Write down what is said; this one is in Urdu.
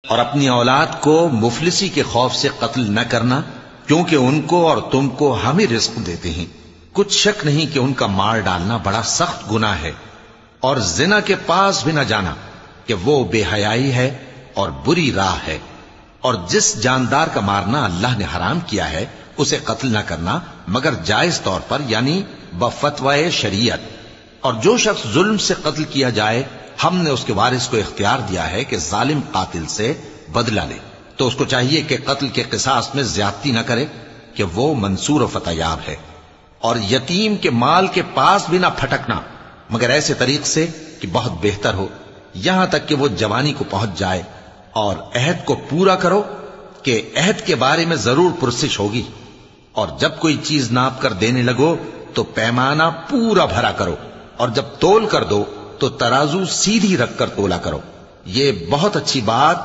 اور اپنی اولاد کو مفلسی کے خوف سے قتل نہ کرنا، کیونکہ ان کو اور تم کو ہم ہی رزق دیتے ہیں۔ کچھ شک نہیں کہ ان کا مار ڈالنا بڑا سخت گناہ ہے، اور زنا کے پاس بھی نہ جانا کہ وہ بے حیائی ہے اور بری راہ ہے۔ اور جس جاندار کا مارنا اللہ نے حرام کیا ہے اسے قتل نہ کرنا مگر جائز طور پر، یعنی بفتوائے شریعت۔ اور جو شخص ظلم سے قتل کیا جائے، ہم نے اس کے وارث کو اختیار دیا ہے کہ ظالم قاتل سے بدلہ لے، تو اس کو چاہیے کہ قتل کے قصاص میں زیادتی نہ کرے، کہ وہ منصور و فتح یاب ہے۔ اور یتیم کے مال کے پاس بھی نہ پھٹکنا مگر ایسے طریق سے کہ بہت بہتر ہو، یہاں تک کہ وہ جوانی کو پہنچ جائے۔ اور عہد کو پورا کرو کہ عہد کے بارے میں ضرور پرسش ہوگی۔ اور جب کوئی چیز ناپ کر دینے لگو تو پیمانہ پورا بھرا کرو، اور جب تول کر دو تو ترازو سیدھی رکھ کر تولا کرو۔ یہ بہت اچھی بات